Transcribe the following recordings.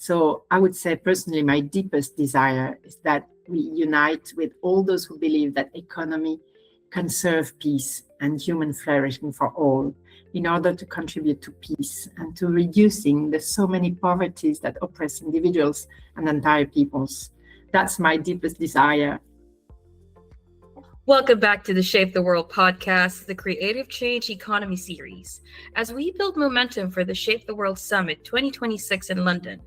So I would say personally, my deepest desire is that we unite with all those who believe that economy can serve peace and human flourishing for all in order to contribute to peace and to reducing the so many poverties that oppress individuals and entire peoples. That's my deepest desire. Welcome back to the Shape the World podcast, the Creative Change Economy series. As we build momentum for the Shape the World Summit 2026 in London,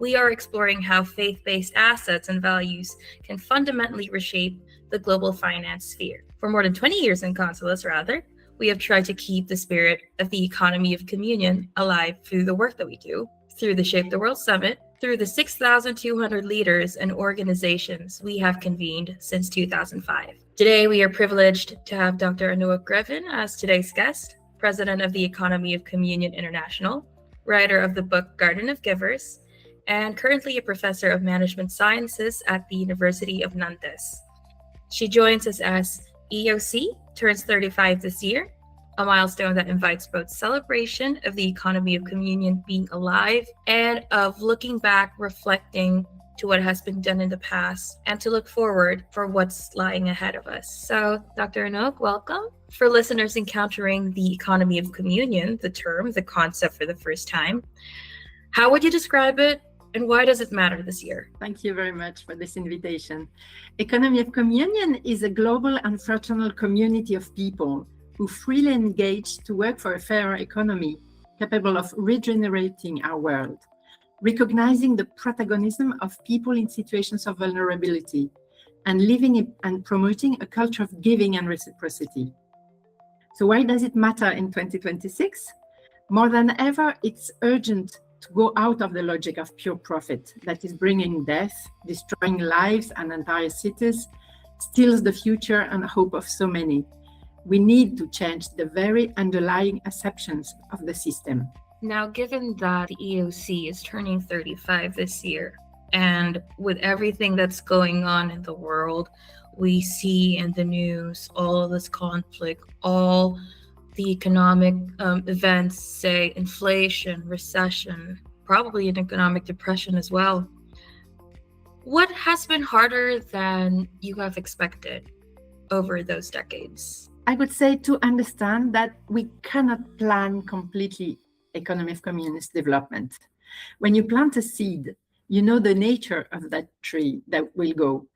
we are exploring how faith-based assets and values can fundamentally reshape the global finance sphere. For more than 20 years in Consulus, we have tried to keep the spirit of the economy of communion alive through the work that we do, through the Shape the World Summit, through the 6,200 leaders and organizations we have convened since 2005. Today, we are privileged to have Dr. Anouk Grevin as today's guest, president of the Economy of Communion International, writer of the book Garden of Givers, and currently a professor of management sciences at the University of Nantes. She joins us as EOC turns 35 this year, a milestone that invites both celebration of the economy of communion being alive and of looking back, reflecting to what has been done in the past and to look forward for what's lying ahead of us. So, Dr. Anouk, welcome. For listeners encountering the economy of communion, the term, the concept for the first time, how would you describe it? And why does it matter this year? Thank you very much for this invitation. Economy of Communion is a global and fraternal community of people who freely engage to work for a fairer economy capable of regenerating our world, recognizing the protagonism of people in situations of vulnerability, and living and promoting a culture of giving and reciprocity. So why does it matter in 2026? More than ever, it's urgent to go out of the logic of pure profit that is bringing death, destroying lives and entire cities, steals the future and hope of so many. We need to change the very underlying assumptions of the system. Now, given that the EOC is turning 35 this year, and with everything that's going on in the world, we see in the news all of this conflict, all the economic events, say inflation, recession, probably an economic depression as well. What has been harder than you have expected over those decades? I would say to understand that we cannot plan completely economy of communist development. When you plant a seed, you know the nature of that tree that will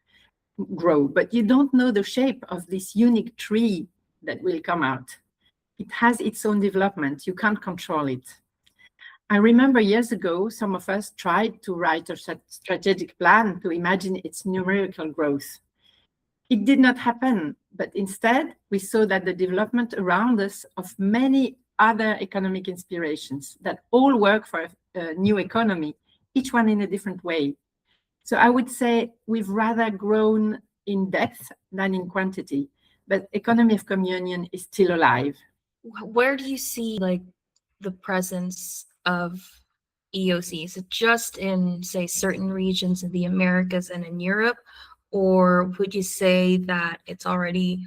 grow, but you don't know the shape of this unique tree that will come out. It has its own development. You can't control it. I remember years ago, some of us tried to write a strategic plan to imagine its numerical growth. It did not happen, but instead we saw that the development around us of many other economic inspirations that all work for a new economy, each one in a different way. So I would say we've rather grown in depth than in quantity, but economy of communion is still alive. Where do you see the presence of EOC? Is it just in, say, certain regions in the Americas and in Europe, or would you say that it's already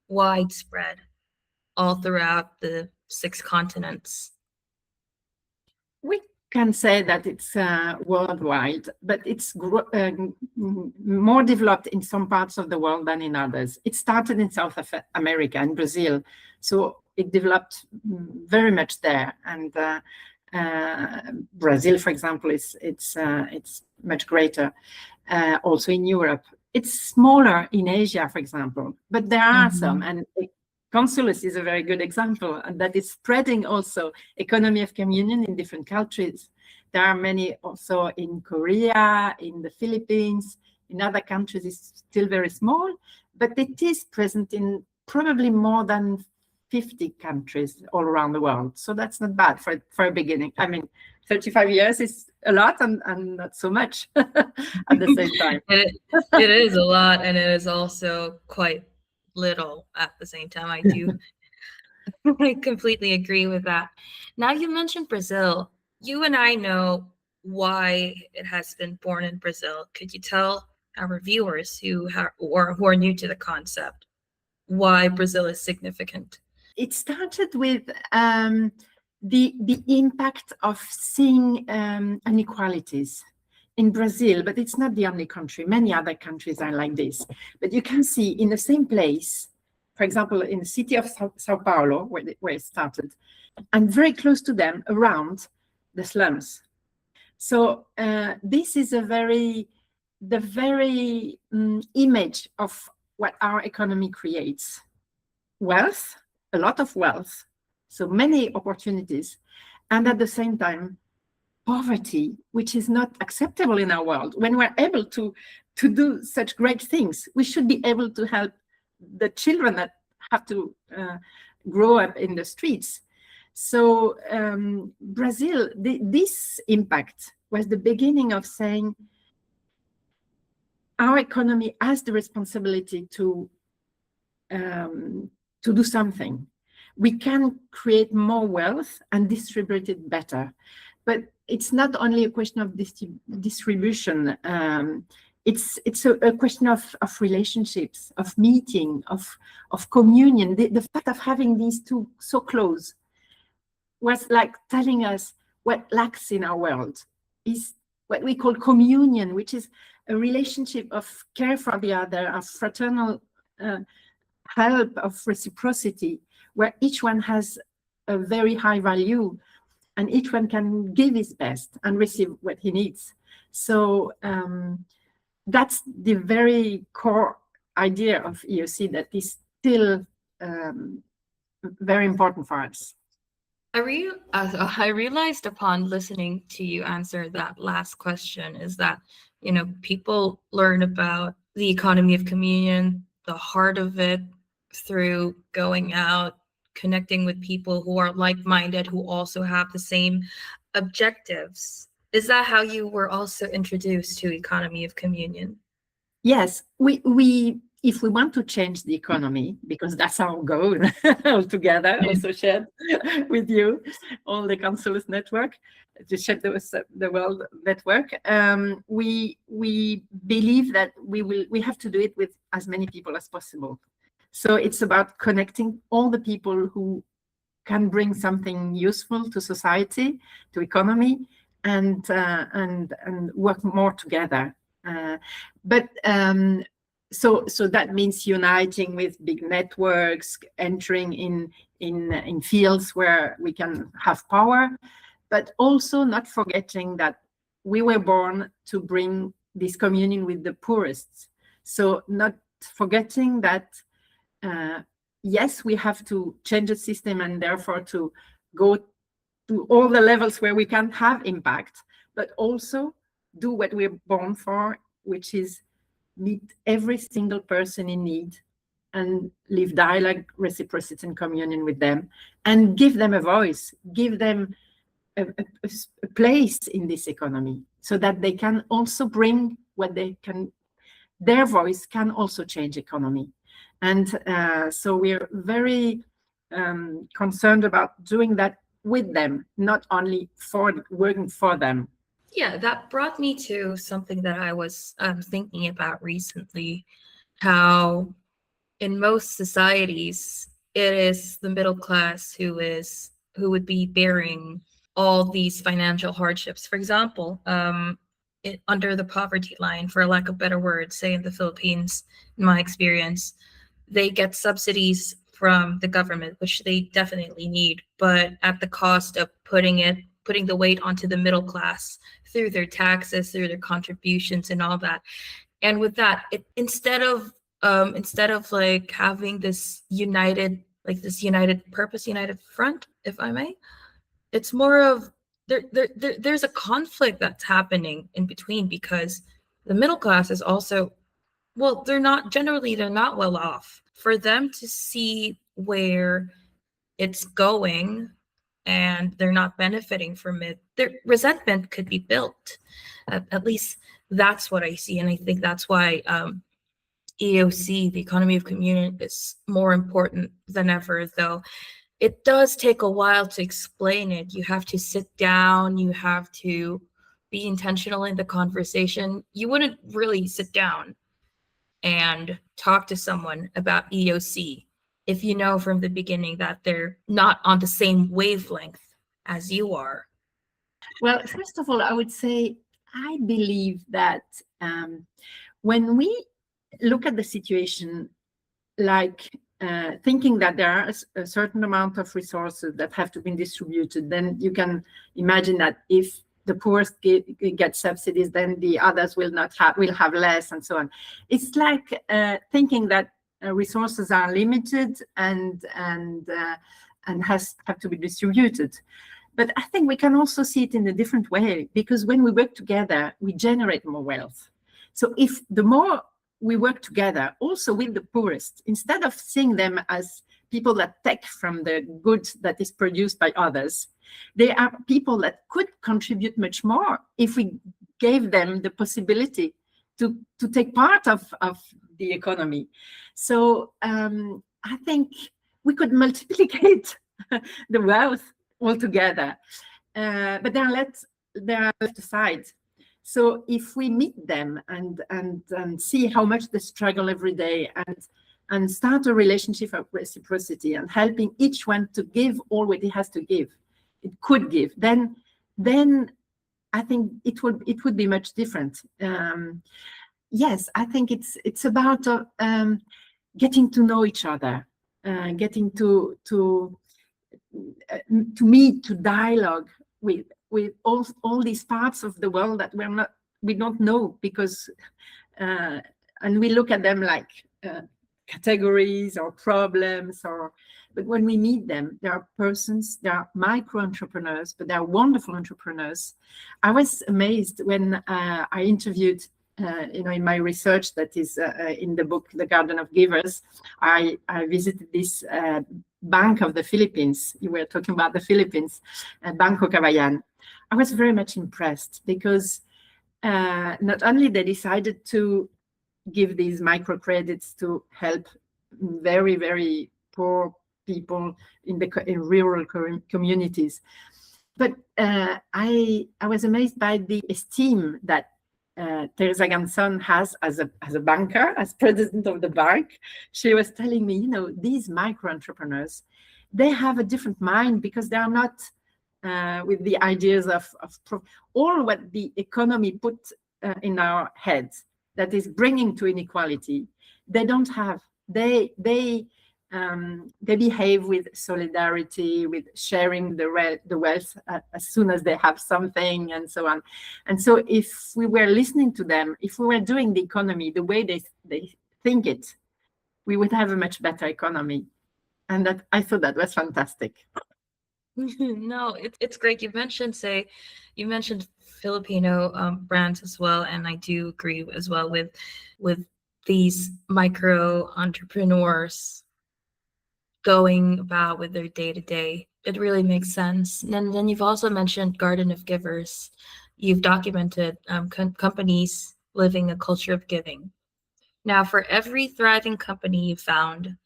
widespread all throughout the 6 continents? We can say that it's worldwide, but it's more developed in some parts of the world than in others. It started in South America and Brazil, so it developed very much there. And Brazil, for example, it's much greater. Also in Europe, it's smaller in Asia, for example, but there are some, and Consulus is a very good example, and that is spreading also economy of communion in different countries. There are many also in Korea, in the Philippines, in other countries. It's still very small, but it is present in probably more than 50 countries all around the world. So that's not bad for a beginning. I mean, 35 years is a lot and not so much at the same time. It is a lot, and it is also quite little at the same time. I completely agree with that. Now, you mentioned Brazil. You and I know why it has been born in Brazil. Could you tell our viewers who are new to the concept why Brazil is significant? It started with the impact of seeing inequalities in Brazil, but it's not the only country. Many other countries are like this. But you can see in the same place, for example, in the city of São Paulo, where it started, and very close to them, around the slums. So this is the very image of what our economy creates. Wealth, a lot of wealth, so many opportunities, and at the same time, poverty, which is not acceptable in our world. When we're able to do such great things, we should be able to help the children that have to grow up in the streets. So Brazil, this impact was the beginning of saying our economy has the responsibility to do something. We can create more wealth and distribute it better. But it's not only a question of distribution. It's a question of relationships, of meeting, of communion. The fact of having these two so close was like telling us what lacks in our world is what we call communion, which is a relationship of care for the other, of fraternal help, of reciprocity, where each one has a very high value and each one can give his best and receive what he needs. So that's the very core idea of EOC that is still very important for us. I realized upon listening to you answer that last question is that, you know, people learn about the economy of communion, the heart of it, through going out, connecting with people who are like-minded, who also have the same objectives. Is that how you were also introduced to economy of communion? Yes, we if we want to change the economy, because that's our goal altogether, also shared with you, all the councils network, to shape the world network, we believe that we have to do it with as many people as possible. So it's about connecting all the people who can bring something useful to society, to economy, and work more together. So that means uniting with big networks, entering in fields where we can have power, but also not forgetting that we were born to bring this communion with the poorest. So not forgetting that, yes, we have to change the system and therefore to go to all the levels where we can have impact, but also do what we're born for, which is meet every single person in need and live dialogue, reciprocity, and communion with them, and give them a voice, give them a place in this economy, so that they can also bring what they can. Their voice can also change economy. And so we're very concerned about doing that with them, not only working for them. Yeah, that brought me to something that I was thinking about recently, how in most societies, it is the middle class who would be bearing all these financial hardships. For example, under the poverty line, for lack of better words, say in the Philippines, in my experience, they get subsidies from the government, which they definitely need, but at the cost of putting the weight onto the middle class through their taxes, through their contributions and all that. And with that, instead of like having this united purpose, united front, if I may, it's more of there's a conflict that's happening in between, because the middle class is also, well, they're not well off. For them to see where it's going and they're not benefiting from it, their resentment could be built. At least that's what I see. And I think that's why EOC, the economy of communion, is more important than ever, though it does take a while to explain it. You have to sit down, you have to be intentional in the conversation. You wouldn't really sit down and talk to someone about EOC if you know from the beginning that they're not on the same wavelength as you are? Well, first of all, I would say I believe that when we look at the situation, like thinking that there are a certain amount of resources that have to be distributed, then you can imagine that if the poorest get subsidies, then the others will have less, and so on. It's like thinking that resources are limited and have to be distributed. But I think we can also see it in a different way, because when we work together, we generate more wealth. So if the more we work together, also with the poorest, instead of seeing them as people that take from the goods that is produced by others, they are people that could contribute much more if we gave them the possibility to take part of the economy. So I think we could multiplicate the wealth altogether, but they are left aside. So if we meet them and see how much they struggle every day, and start a relationship of reciprocity and helping each one to give all what it has to give, it could give, then I think it would be much different. Yes, I think it's about getting to know each other, getting to meet, to dialogue with all these parts of the world that we don't know, because and we look at them like categories or problems, but when we meet them, there are persons, there are micro entrepreneurs, but they are wonderful entrepreneurs. I was amazed when I interviewed in my research that is in the book The Garden of Givers. I visited this Bank of the Philippines. You were talking about the Philippines, Banco Cabayan. I was very much impressed, because not only they decided to give these microcredits to help very, very poor people in rural communities, but I was amazed by the esteem that Teresa Ganson has as a banker, as president of the bank. She was telling me, these micro entrepreneurs, they have a different mind, because they are not with the ideas of all what the economy put in our heads that is bringing to inequality. They don't have. They behave with solidarity, with sharing the wealth as soon as they have something, and so on. And so if we were listening to them, if we were doing the economy the way they think it, we would have a much better economy. And I thought that was fantastic. No, it's great. You mentioned Filipino brands as well, and I do agree as well with these micro entrepreneurs going about with their day-to-day. It really makes sense. And then you've also mentioned Garden of Givers. You've documented companies living a culture of giving. Now, for every thriving company you found,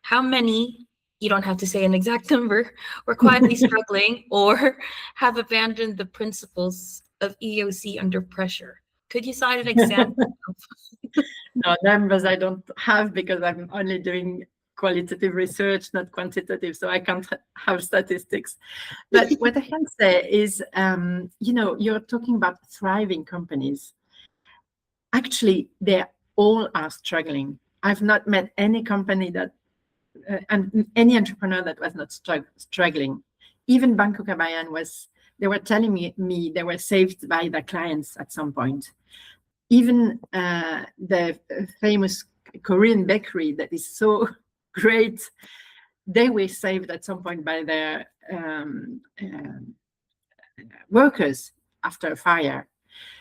how many, you don't have to say an exact number, were quietly struggling or have abandoned the principles of EOC under pressure? Could you cite an example? No, numbers I don't have, because I'm only doing qualitative research, not quantitative, so I can't have statistics. But what I can say is, you're talking about thriving companies. Actually, they all are struggling. I've not met any company that and any entrepreneur that was not struggling. Even Banco Cabayan they were telling me they were saved by their clients at some point. Even the famous Korean bakery that is so great, they were saved at some point by their workers after a fire.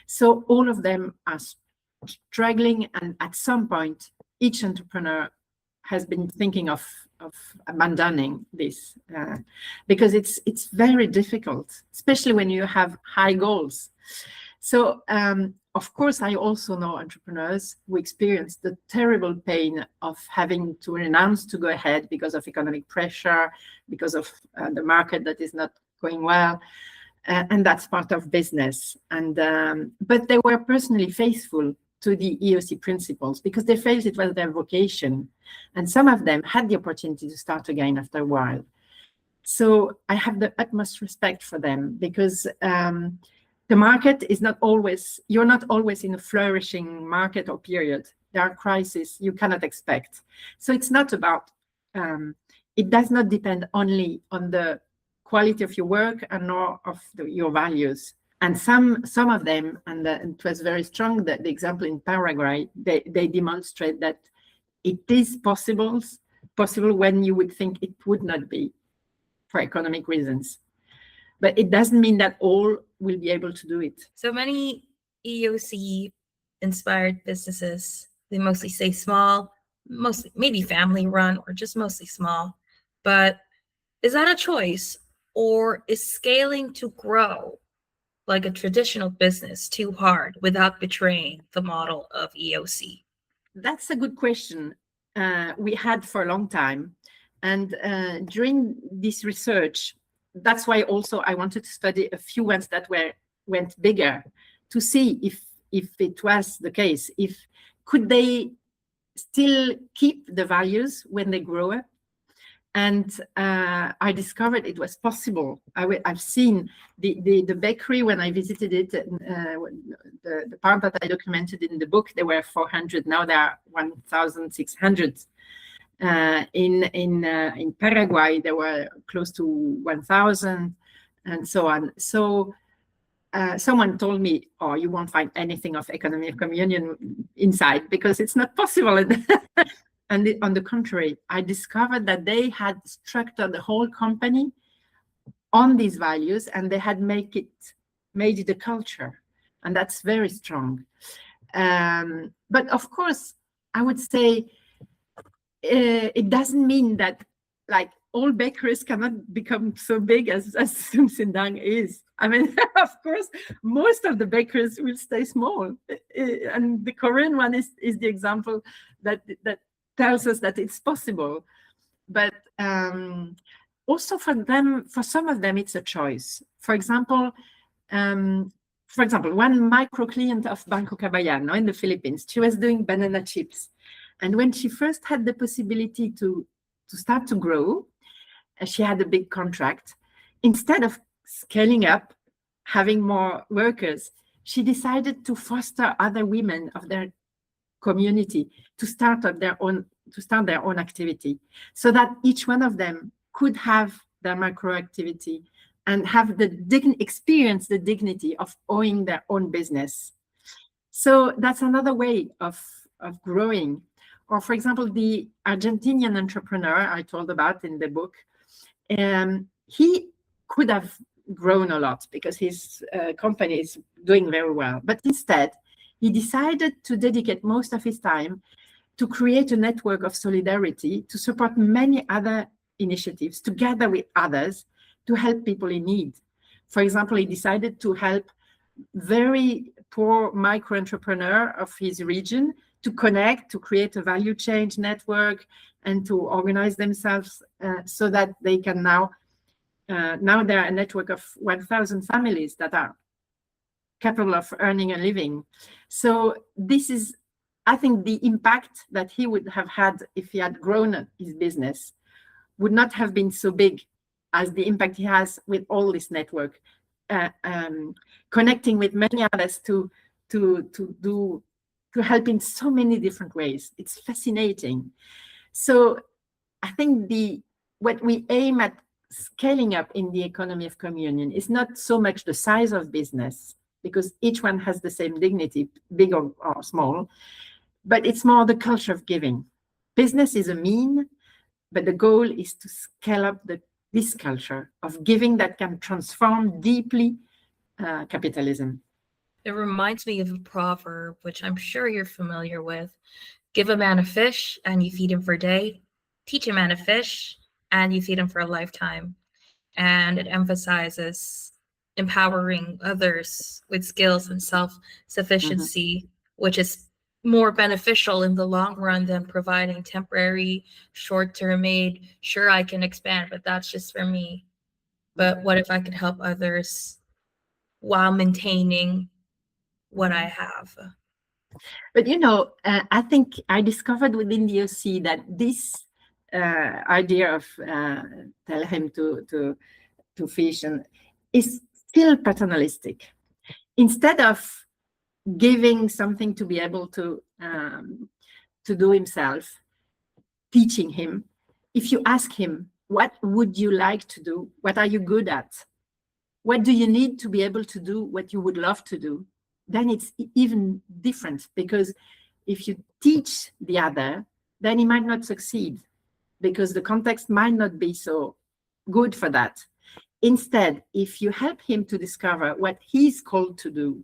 So all of them are struggling, and at some point, each entrepreneur has been thinking of abandoning this because it's very difficult, especially when you have high goals. So of course, I also know entrepreneurs who experience the terrible pain of having to renounce to go ahead because of economic pressure, because of the market that is not going well. And that's part of business. And but they were personally faithful to the EOC principles because they felt it was their vocation. And some of them had the opportunity to start again after a while. So I have the utmost respect for them, because the market is not always, you're not always in a flourishing market or period. There are crises you cannot expect. So it's not about, it does not depend only on the quality of your work and nor of your values. And some of them, and it was very strong, that the example in Paraguay, they demonstrate that it is possible when you would think it would not be, for economic reasons. But it doesn't mean that all will be able to do it. So many EOC inspired businesses, they mostly say small, mostly maybe family run or just mostly small. But is that a choice, or is scaling to grow like a traditional business too hard without betraying the model of EOC? That's a good question we had for a long time. And during this research, that's why also I wanted to study a few ones that went bigger, to see if it was the case, if could they still keep the values when they grow up. And I discovered it was possible. I've seen the bakery when I visited it, the part that I documented in the book, there were 400, now there are 1,600. In Paraguay, there were close to 1,000 and so on. So someone told me, oh, you won't find anything of economy of communion inside because it's not possible. And on the contrary, I discovered that they had structured the whole company on these values, and they had made it a culture. And that's very strong. But of course, I would say, it doesn't mean that like all bakeries cannot become so big as Sindang is. I mean, of course, most of the bakeries will stay small. And the Korean one is the example that tells us that it's possible. But also for some of them, it's a choice. For example, one micro client of Banco Cabayano in the Philippines, she was doing banana chips. And when she first had the possibility to start to grow, she had a big contract. Instead of scaling up, having more workers, she decided to foster other women of their community to start their own activity, so that each one of them could have their micro activity and have experience the dignity of owning their own business. So that's another way of growing. Or for example, the Argentinian entrepreneur I told about in the book, he could have grown a lot because his company is doing very well. But instead, he decided to dedicate most of his time to create a network of solidarity to support many other initiatives together with others to help people in need. For example, he decided to help very poor micro entrepreneur of his region to connect, to create a value change network and to organize themselves so that they can now there are a network of 1,000 families that are capable of earning a living. So this is, I think, the impact that he would have had if he had grown his business would not have been so big as the impact he has with all this network, connecting with many others to help in so many different ways. It's fascinating. So I think what we aim at scaling up in the economy of communion is not so much the size of business, because each one has the same dignity, big or small, but it's more the culture of giving. Business is a mean, but the goal is to scale up this culture of giving that can transform deeply capitalism. It reminds me of a proverb, which I'm sure you're familiar with. Give a man a fish and you feed him for a day. Teach a man a fish and you feed him for a lifetime. And it emphasizes empowering others with skills and self-sufficiency, which is more beneficial in the long run than providing temporary, short-term aid. Sure, I can expand, but that's just for me. But what if I could help others while maintaining what I have? But I think I discovered within the OC that this idea of tell him to fish and is still paternalistic. Instead of giving something to be able to do himself, teaching him, if you ask him, what would you like to do? What are you good at? What do you need to be able to do what you would love to do? Then it's even different, because if you teach the other, then he might not succeed because the context might not be so good for that. Instead, if you help him to discover what he's called to do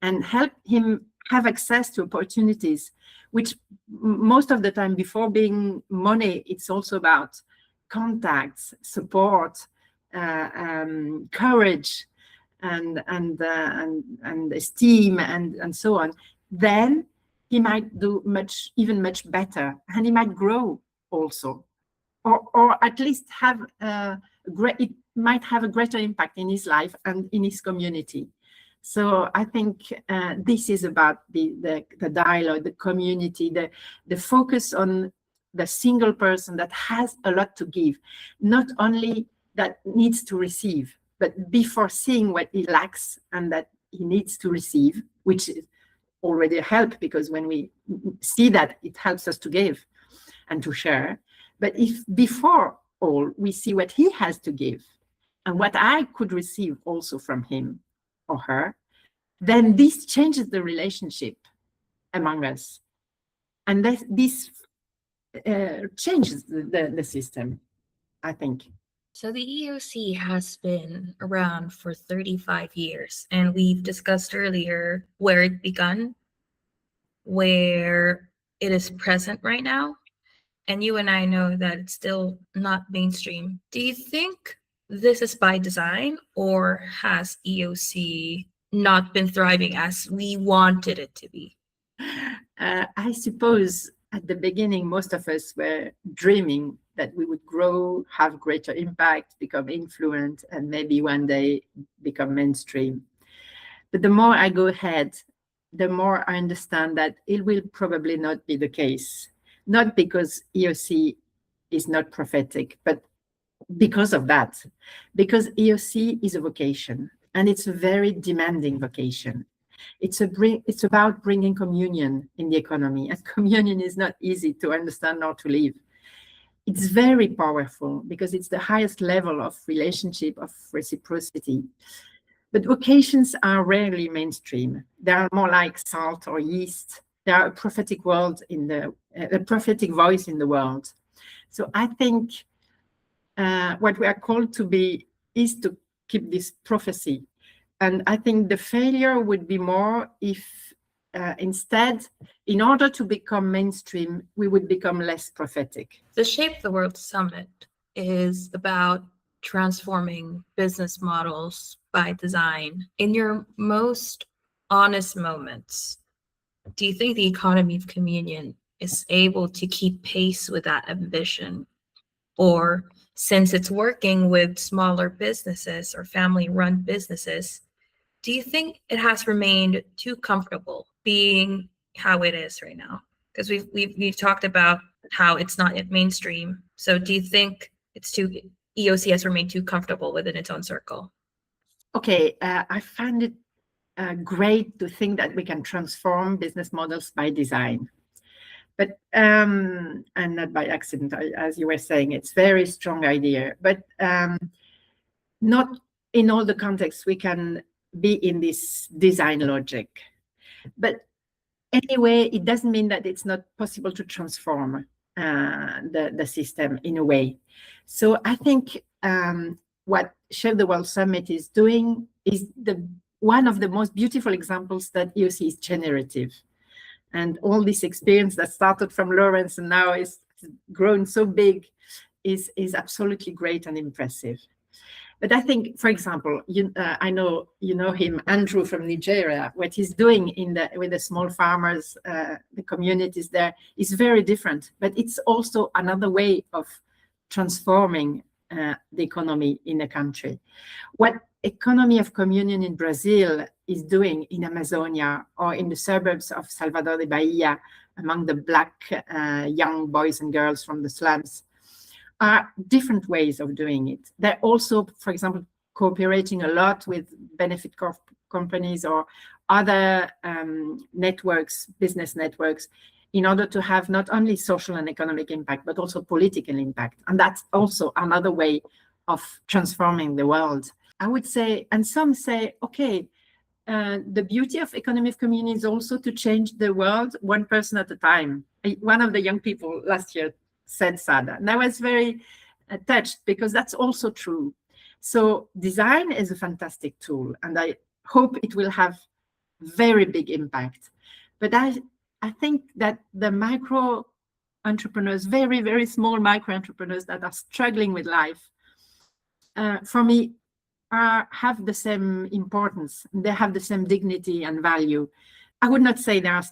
and help him have access to opportunities, which most of the time before being money, it's also about contacts, support, courage, and esteem, and so on, then he might do even much better, and he might grow also, or at least have it might have a greater impact in his life and in his community. So I think this is about the dialogue, the community, the focus on the single person that has a lot to give, not only that needs to receive, but before seeing what he lacks and that he needs to receive, which is already a help, because when we see that, it helps us to give and to share. But if before all we see what he has to give and what I could receive also from him or her, then this changes the relationship among us. And this changes the system, I think. So the EOC has been around for 35 years, and we've discussed earlier where it begun, where it is present right now, and you and I know that it's still not mainstream. Do you think this is by design, or has EOC not been thriving as we wanted it to be? I suppose at the beginning, most of us were dreaming that we would grow, have greater impact, become influent, and maybe one day become mainstream. But the more I go ahead, the more I understand that it will probably not be the case. Not because EOC is not prophetic, but because of that. Because EOC is a vocation, and it's a very demanding vocation. It's about bringing communion in the economy, and communion is not easy to understand or to live. It's very powerful because it's the highest level of relationship, of reciprocity. But vocations are rarely mainstream. They are more like salt or yeast. They are a prophetic voice in the world. So I think what we are called to be is to keep this prophecy. And I think the failure would be more if instead, in order to become mainstream, we would become less prophetic. The Shape the World Summit is about transforming business models by design. In your most honest moments, do you think the economy of communion is able to keep pace with that ambition? Or since it's working with smaller businesses or family-run businesses, do you think it has remained too comfortable being how it is right now? Because we've talked about how it's not yet mainstream. So do you think EOC has remained too comfortable within its own circle? Okay, I find it great to think that we can transform business models by design. But and not by accident, as you were saying, it's a very strong idea. But not in all the contexts we can be in this design logic. But anyway, it doesn't mean that it's not possible to transform the system in a way. So I think what Shape the World Summit is doing is one of the most beautiful examples that EOC is generative. And all this experience that started from Lawrence and now is grown so big is absolutely great and impressive. But I think, for example, I know you know him, Andrew from Nigeria. What he's doing with the small farmers, the communities there, is very different. But it's also another way of transforming the economy in a country. What economy of communion in Brazil is doing in Amazonia or in the suburbs of Salvador de Bahia among the Black young boys and girls from the slums are different ways of doing it. They're also, for example, cooperating a lot with benefit companies or other networks, business networks, in order to have not only social and economic impact, but also political impact. And that's also another way of transforming the world. I would say, and some say, okay, the beauty of economy of communion is also to change the world one person at a time. One of the young people last year said Sada, and I was very touched, because that's also true. So design is a fantastic tool, and I hope it will have very big impact. But I think that the micro entrepreneurs, very, very small micro entrepreneurs that are struggling with life, for me, have the same importance. They have the same dignity and value. I would not say they are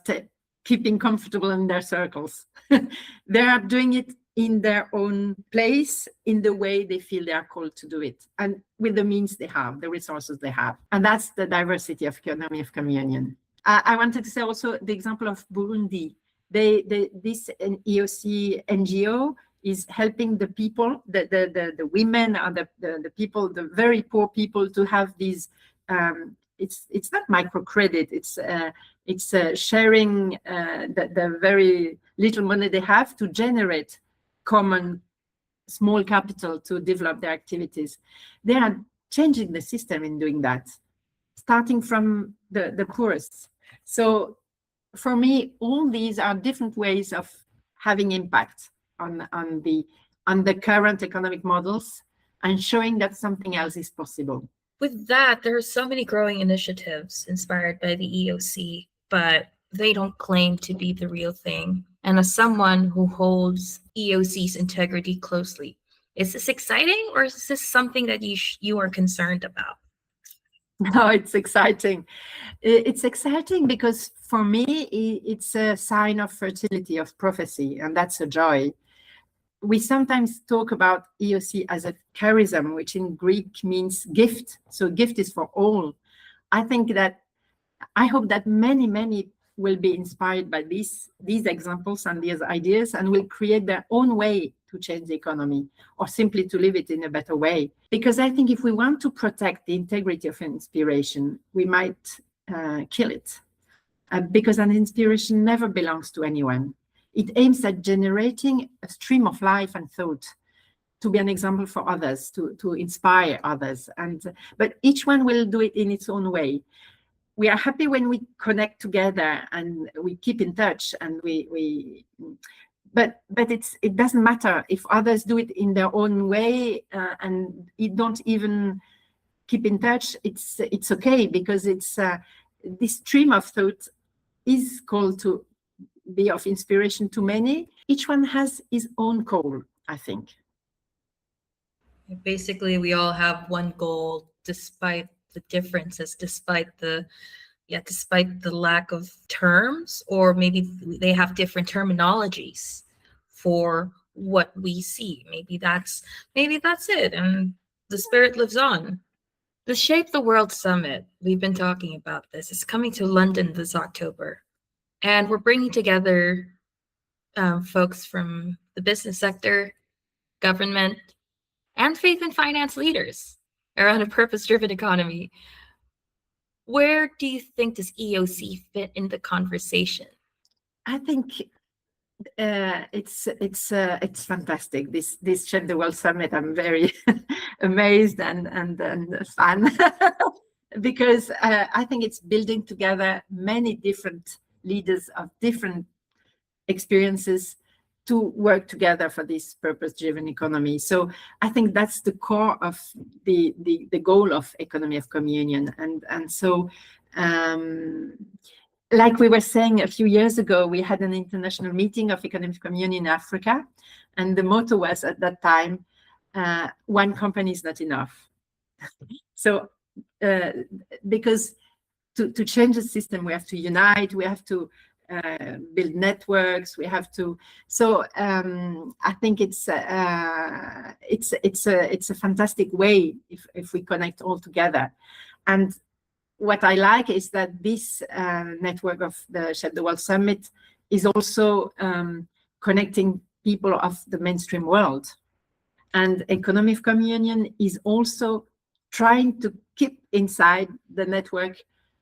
keeping comfortable in their circles. They are doing it in their own place, in the way they feel they are called to do it, and with the means they have, the resources they have. And that's the diversity of economy of communion. I wanted to say also the example of Burundi. This EOC NGO is helping the people, the women and the people, the very poor people, to have these. It's not microcredit. It's sharing the very little money they have to generate common small capital to develop their activities. They are changing the system in doing that, starting from the poorest. So for me, all these are different ways of having impact on the current economic models and showing that something else is possible. With that, there are so many growing initiatives inspired by the EOC, but they don't claim to be the real thing. And as someone who holds EOC's integrity closely, is this exciting, or is this something that you are concerned about? No, it's exciting. It's exciting because for me, it's a sign of fertility, of prophecy, and that's a joy. We sometimes talk about EOC as a charism, which in Greek means gift. So gift is for all. I hope that many will be inspired by these examples and these ideas, and will create their own way to change the economy, or simply to live it in a better way. Because I think if we want to protect the integrity of inspiration, we might kill it. Because an inspiration never belongs to anyone. It aims at generating a stream of life and thought, to be an example for others, to inspire others. But each one will do it in its own way. We are happy when we connect together and we keep in touch, and but it doesn't matter if others do it in their own way and you don't even keep in touch. It's okay, because it's this stream of thought is called to be of inspiration to many. Each one has his own call, I think. Basically, we all have one goal, despite the differences, despite the lack of terms, or maybe they have different terminologies for what we see. Maybe that's it, and the spirit lives on. The Shape the World Summit, we've been talking about this, is coming to London this October, and we're bringing together folks from the business sector, government, and faith and finance leaders around a purpose-driven economy. Where do you think does EOC fit in the conversation? I think it's fantastic. This Shape the World Summit, I'm very amazed and fun because I think it's building together many different leaders of different experiences to work together for this purpose-driven economy. So I think that's the core of the goal of economy of communion. And so like we were saying a few years ago, we had an international meeting of economy of communion in Africa, and the motto was at that time, one company is not enough. So because to change the system, we have to unite, we have to build networks, we have to. So I think it's a fantastic way if we connect all together. And what I like is that this network of the Shape the World Summit is also connecting people of the mainstream world. And economy of communion is also trying to keep inside the network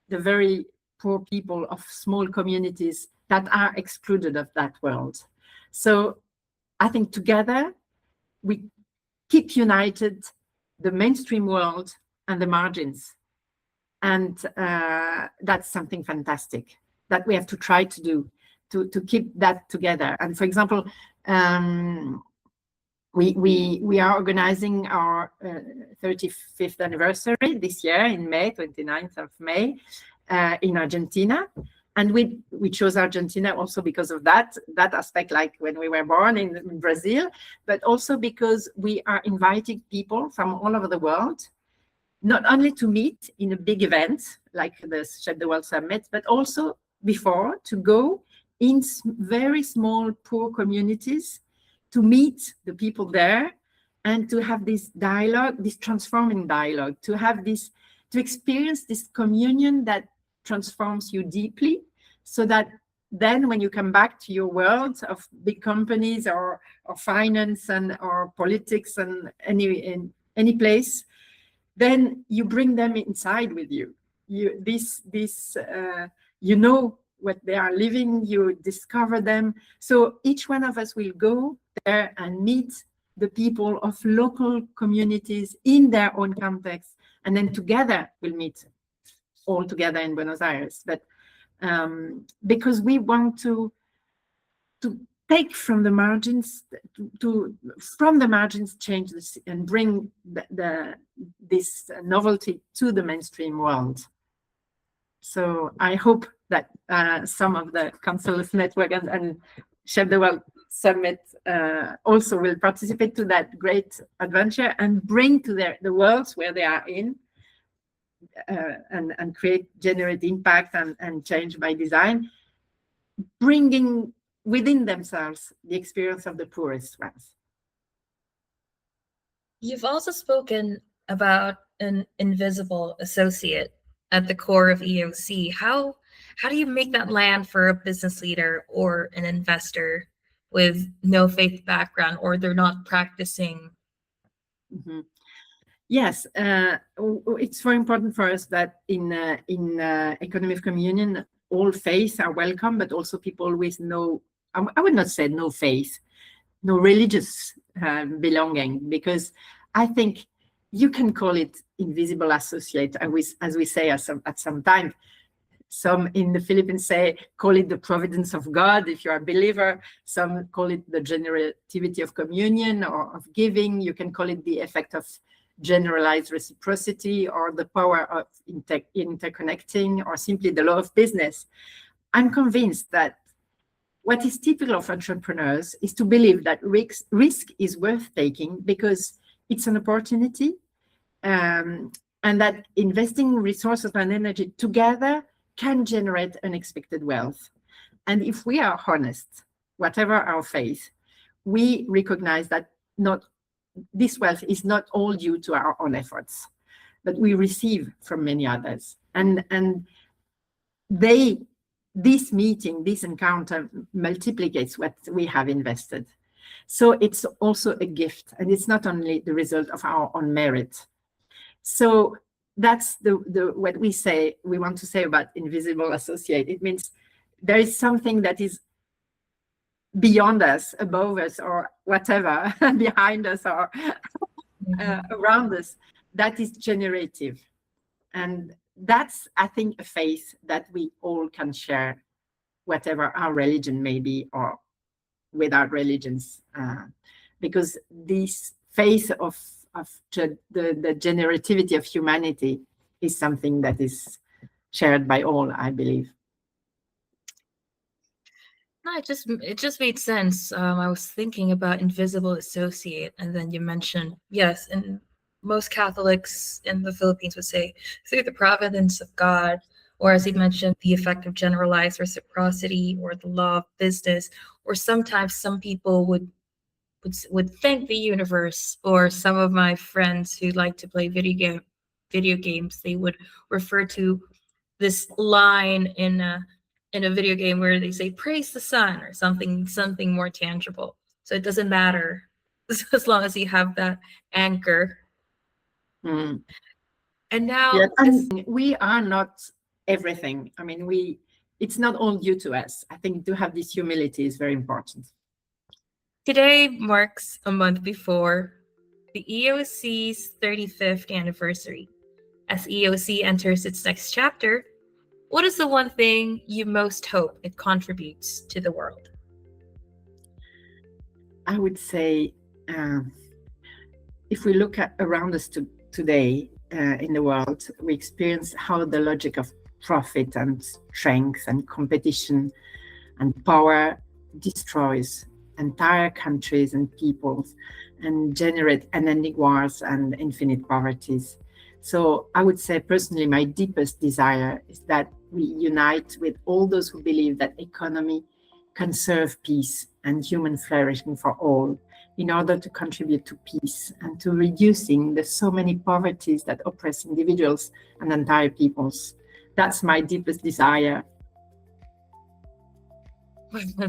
the very poor people of small communities that are excluded of that world. So I think together we keep united the mainstream world and the margins. And that's something fantastic that we have to try to do, to keep that together. And for example, we are organizing our 35th anniversary this year in May, 29th of May, in Argentina. And we chose Argentina also because of that aspect, like when we were born in Brazil, but also because we are inviting people from all over the world, not only to meet in a big event like the Shape the World Summit, but also before to go in very small, poor communities to meet the people there and to have this dialogue, this transforming dialogue, to have this, to experience this communion that transforms you deeply, so that then when you come back to your world of big companies or finance and or politics and any place, then you bring them inside with you. You know what they are living, you discover them. So each one of us will go there and meet the people of local communities in their own context, and then together we'll meet all together in Buenos Aires. But because we want to take from the margins, from the margins change this and bring this novelty to the mainstream world. So I hope that some of the Council's Network and Shape the World Summit also will participate to that great adventure and bring to the worlds where they are in and generate impact and change by design, bringing within themselves the experience of the poorest ones. You've also spoken about an invisible associate at the core of EOC. How do you make that land for a business leader or an investor with no faith background, or they're not practicing? Mm-hmm. Yes, it's very important for us that in economy of communion, all faiths are welcome, but also people with no, I would not say no faith, no religious belonging, because I think you can call it invisible associate, as we say at some time. Some in the Philippines call it the providence of God if you're a believer. Some call it the generativity of communion or of giving. You can call it the effect of generalized reciprocity, or the power of interconnecting, or simply the law of business. I'm convinced that what is typical of entrepreneurs is to believe that risk is worth taking because it's an opportunity, and that investing resources and energy together can generate unexpected wealth. And if we are honest, whatever our faith, we recognize that this wealth is not all due to our own efforts, but we receive from many others. And this meeting, this encounter multiplicates what we have invested. So it's also a gift, and it's not only the result of our own merit. So that's what we want to say about invisible associate. It means there is something that is beyond us, above us, or whatever, behind us or around us, that is generative. And that's, I think, a faith that we all can share, whatever our religion may be, or without religions, because this faith of the generativity of humanity is something that is shared by all, I believe. No, it just made sense. I was thinking about invisible associate, and then you mentioned, yes, and most Catholics in the Philippines would say through the providence of God, or as you mentioned, the effect of generalized reciprocity or the law of business, or sometimes some people would thank the universe, or some of my friends who like to play video games, they would refer to this line in a video game where they say praise the sun, or something more tangible. So it doesn't matter as long as you have that anchor. Mm. And now Yes, and we are not everything. I mean, it's not all due to us. I think to have this humility is very important. Today marks a month before the EOC's 35th anniversary. As EOC enters its next chapter, what is the one thing you most hope it contributes to the world? I would say, if we look around us today in the world, we experience how the logic of profit and strength and competition and power destroys entire countries and peoples and generate unending wars and infinite poverties. So I would say personally, my deepest desire is that we unite with all those who believe that economy can serve peace and human flourishing for all in order to contribute to peace and to reducing the so many poverties that oppress individuals and entire peoples. That's my deepest desire.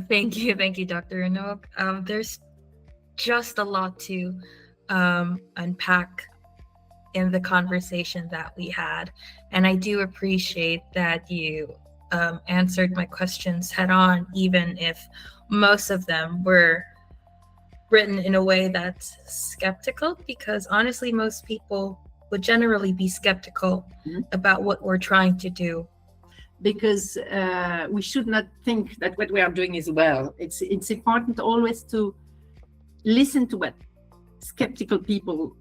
Thank you, Dr. Anouk. There's just a lot to unpack in the conversation that we had, and I do appreciate that you answered my questions head on, even if most of them were written in a way that's skeptical, because honestly, most people would generally be skeptical about what we're trying to do. Because we should not think that what we are doing is well. It's important always to listen to what skeptical people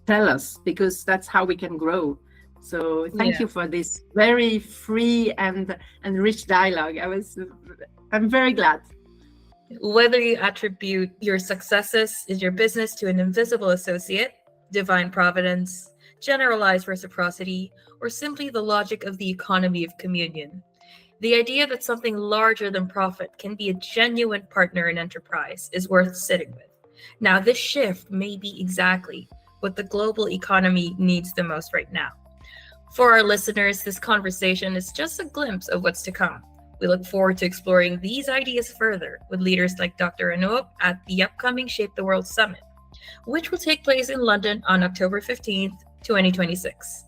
tell us, because that's how we can grow. So thank you for this very free and rich dialogue. I'm very glad. Whether you attribute your successes in your business to an invisible associate, divine providence, generalized reciprocity, or simply the logic of the economy of communion, the idea that something larger than profit can be a genuine partner in enterprise is worth sitting with. Now, this shift may be exactly what the global economy needs the most right now. For our listeners, this conversation is just a glimpse of what's to come. We look forward to exploring these ideas further with leaders like Dr. Anouk at the upcoming Shape the World Summit, which will take place in London on October 15th, 2026.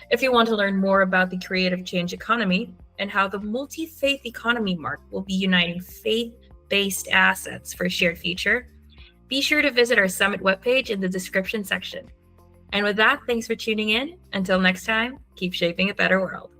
If you want to learn more about the creative change economy and how the multi-faith economy mark will be uniting faith-based assets for a shared future, be sure to visit our summit webpage in the description section. And with that, thanks for tuning in. Until next time, keep shaping a better world.